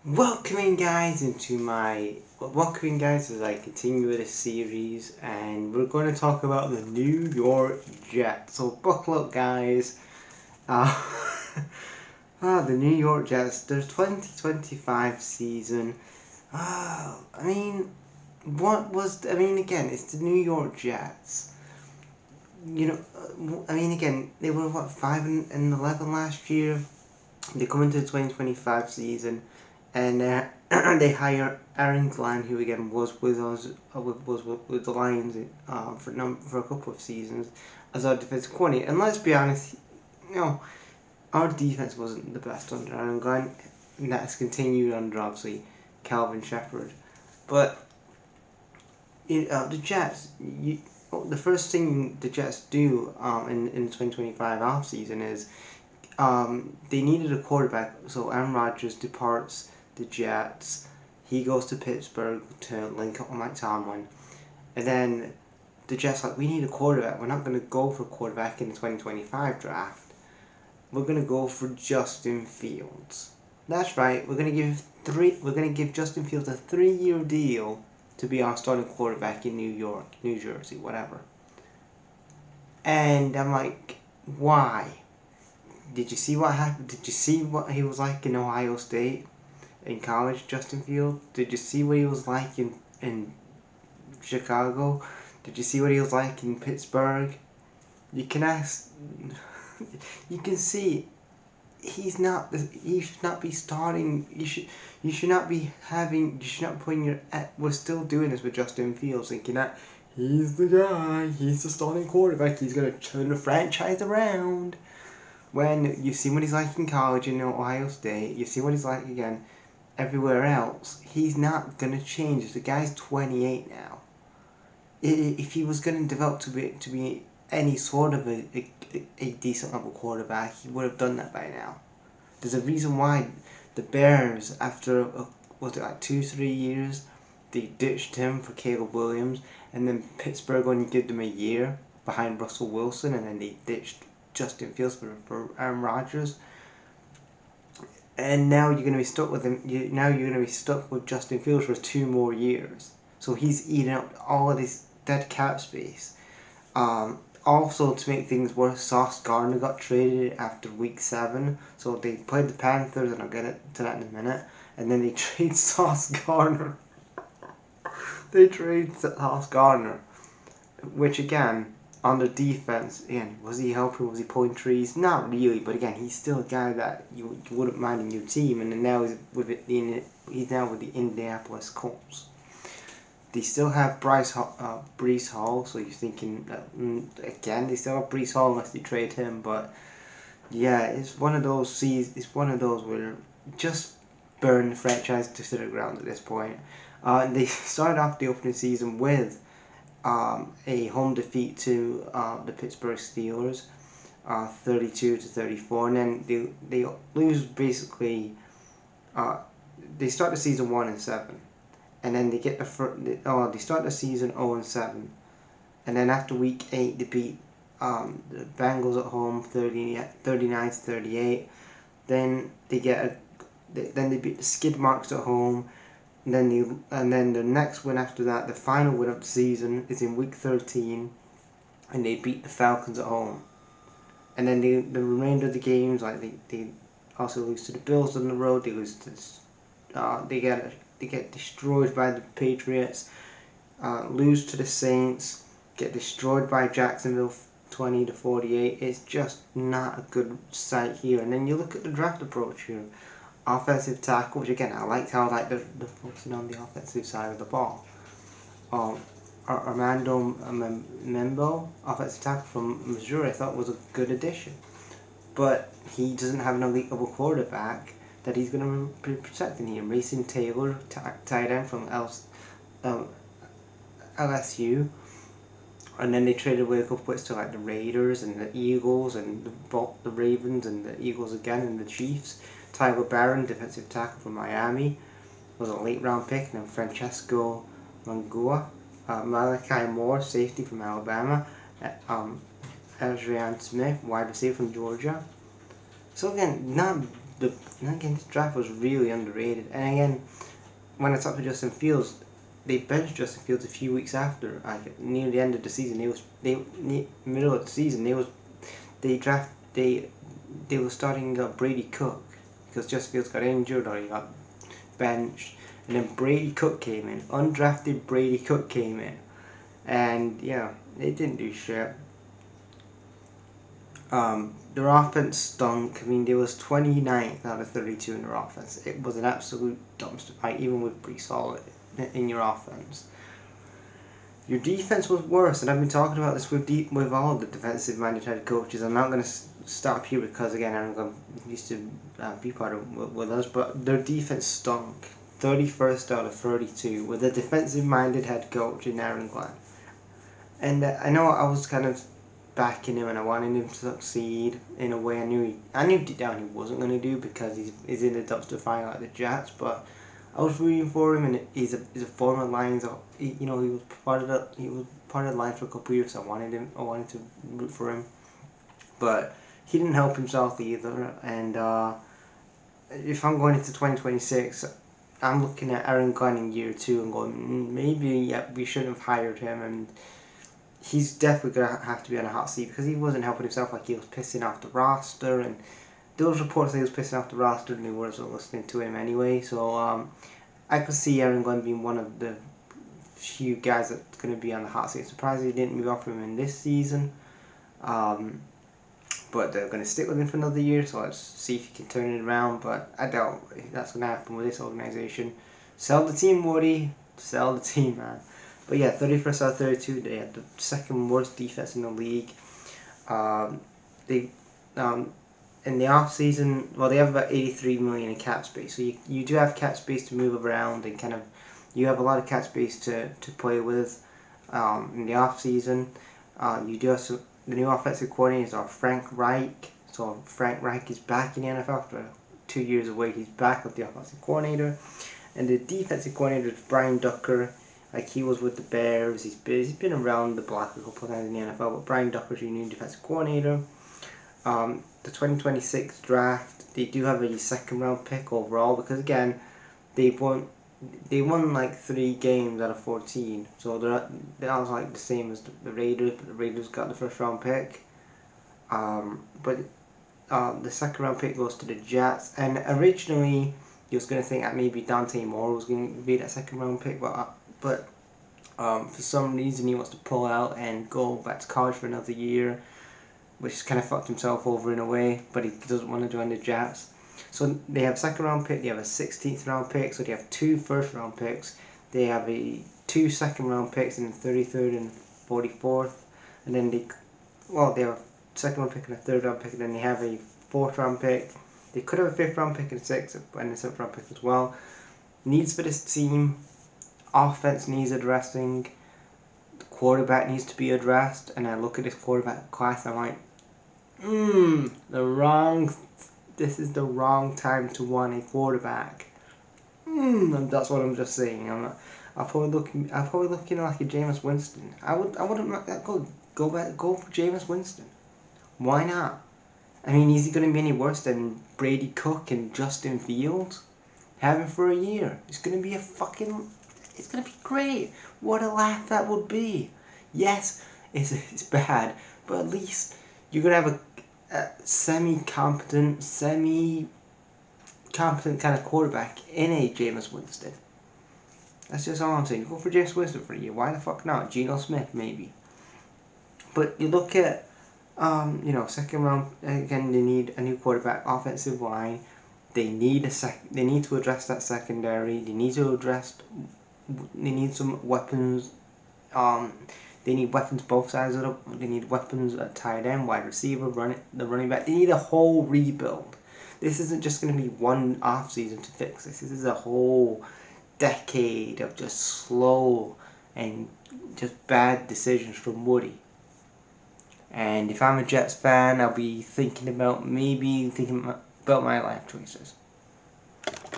Welcoming guys into my welcoming guys as I continue with this series, and we're going to talk about the New York Jets. So buckle up, guys. Uh, the New York Jets. Their 2025 season. I mean, again, it's the New York Jets. Again, they were what 5-11 last year. They come into the 2025 season, and they hire Aaron Glenn, who again was with us, with the Lions for a couple of seasons as our defensive coordinator. And let's be honest, our defense wasn't the best under Aaron Glenn, and that's continued under obviously Calvin Shepard. But the Jets, the first thing the Jets do in the 2025 offseason is they needed a quarterback, so Aaron Rodgers departs the Jets. He goes to Pittsburgh to link up with Mike Tomlin. And then the Jets we need a quarterback. We're not going to go for a quarterback in the 2025 draft. We're going to go for Justin Fields. That's right. We're going to give Justin Fields a 3-year deal to be our starting quarterback in New York, New Jersey, whatever. And I'm like, why? Did you see what happened? Did you see what he was like in Ohio State in college, Justin Fields? Did you see what he was like in Chicago? Did you see what he was like in Pittsburgh? You can ask. You can see he's not. He should not be starting. You should not be having. You should not be putting your. We're still doing this with Justin Fields, thinking that he's the guy. He's the starting quarterback. He's gonna turn the franchise around. When you see what he's like in college in Ohio State, you see what he's like again everywhere else, he's not going to change. The guy's 28 now. If he was going to develop to be any sort of a decent level quarterback, he would have done that by now. There's a reason why the Bears, after, was it like 2-3 years, they ditched him for Caleb Williams, and then Pittsburgh only gave them a year behind Russell Wilson, and then they ditched Justin Fields for Aaron Rodgers. And now you're going to be stuck with him. Now you're going to be stuck with Justin Fields for 2 more years. So he's eating up all of this dead cap space. Also, to make things worse, Sauce Gardner got traded after week 7. So they played the Panthers, and I'll get to that in a minute. And then they trade Sauce Gardner. They trade Sauce Gardner, which again, on the defense, again, was he helping? Was he pulling trees? Not really, but again, he's still a guy that you wouldn't mind in your team. And then now he's now with the Indianapolis Colts. They still have Breece Hall, so you're thinking that, again, they still have Breece Hall unless they trade him. But yeah, it's one of those It's one of those where just burn the franchise to the ground at this point. They started off the opening season with a home defeat to the Pittsburgh Steelers, 32-34, and then they lose basically. They start the season 1-7, and then they get they start the season 0-7, and then after week 8 they beat the Bengals at home 39-38. Then they beat the Skid Marks at home. And then the next win after that, the final win of the season, is in week 13, and they beat the Falcons at home. And then the remainder of the games, they also lose to the Bills on the road. They lose to they get destroyed by the Patriots. Lose to the Saints. Get destroyed by Jacksonville 20-48. It's just not a good sight here. And then you look at the draft approach here. Offensive tackle, which again, I liked how they're focusing on the offensive side of the ball. Armando Membo, offensive tackle from Missouri, I thought was a good addition. But he doesn't have an elite level quarterback that he's going to be protecting here. Mason Taylor, tight end from LSU. And then they traded away a couple picks to the Raiders and the Eagles and the Ravens and the Eagles again and the Chiefs. Tyler Barron, defensive tackle from Miami, was a late round pick. And then Francesco Mangua, Malachi Moore, safety from Alabama, Adrian Smith, wide receiver from Georgia. So again, not this draft was really underrated. And again, when I talked to Justin Fields, they benched Justin Fields a few weeks after, like near the end of the season. Middle of the season they were starting Brady Cook because Justin Fields got injured or he got benched, and then Brady Cook came in, undrafted Brady Cook came in, and yeah, they didn't do shit. Their offense stunk. I mean, they was 29th out of 32 in their offense. It was an absolute dumpster fight, even with Brees Hall in your offense. Your defense was worse, and I've been talking about this with all the defensive-minded head coaches. I'm not going to stop here because, again, Aaron Glenn used to be part of with us, but their defense stunk. 31st out of 32 with a defensive-minded head coach in Aaron Glenn. And I know I was kind of backing him and I wanted him to succeed in a way I knew deep down he wasn't going to do because he's in the dumpster fire like the Jets, but I was rooting for him, and he's a former Lions. He was part of the Lions for a couple of years. So I wanted to root for him, but he didn't help himself either. And if I'm going into 2026, I'm looking at Aaron Glenn in year 2 and going, maybe we shouldn't have hired him, and he's definitely going to have to be on a hot seat because he wasn't helping himself. Like, he was pissing off the roster, and those reports say he was pissing off the roster and they weren't listening to him anyway. So I could see Aaron Glenn being one of the few guys that's going to be on the hot seat. Surprised he didn't move on from him in this season. But they're going to stick with him for another year, so let's see if he can turn it around. But I doubt that's going to happen with this organization. Sell the team, Woody. Sell the team, man. But yeah, 31st out of 32, they had the second worst defense in the league. In the off season, well, they have about 83 million in cap space, so you do have cap space to move around and kind of you have a lot of cap space to play with. In the off season, you do have the new offensive coordinators are Frank Reich. So Frank Reich is back in the NFL after 2 years away. He's back with the offensive coordinator, and the defensive coordinator is Brian Ducker. Like, he was with the Bears. He's been around the block a couple of times in the NFL. But Brian Ducker's your new defensive coordinator. The 2026 draft, they do have a second round pick overall because, again, they won like 3 games out of 14, so they're like the same as the Raiders. But the Raiders got the first round pick, but the second round pick goes to the Jets. And originally you was gonna think that maybe Dante Moore was gonna be that second round pick, but for some reason he wants to pull out and go back to college for another year, which kind of fucked himself over in a way, but he doesn't want to join the Jets. So they have second round pick, they have a 16th round pick, so they have 2 first round picks, they have 2 second round picks in the 33rd and 44th, and then they have a second round pick and a 3rd round pick, and then they have a 4th round pick. They could have a 5th round pick and a 6th and a 7th round pick as well. Needs for this team: offense needs addressing, the quarterback needs to be addressed, and I look at this quarterback class and I'm like, this is the wrong time to want a quarterback. That's what I'm just saying. I'll probably looking like a Jameis Winston. I wouldn't let that go for Jameis Winston. Why not? I mean, is he going to be any worse than Brady Cook and Justin Fields? Have him for a year. It's going to be it's going to be great. What a laugh that would be. Yes, it's bad, but at least you're going to have a semi-competent kind of quarterback in a Jameis Winston. That's just all I'm saying. Go for Jameis Winston for a year. Why the fuck not? Geno Smith, maybe. But you look at, second round, again, they need a new quarterback, offensive line. They need to address that secondary. They need some weapons. They need weapons both sides of it. They need weapons at tight end, wide receiver, the running back. They need a whole rebuild. This isn't just going to be one off season to fix this. This is a whole decade of just slow and just bad decisions from Woody. And if I'm a Jets fan, I'll be thinking about my life choices.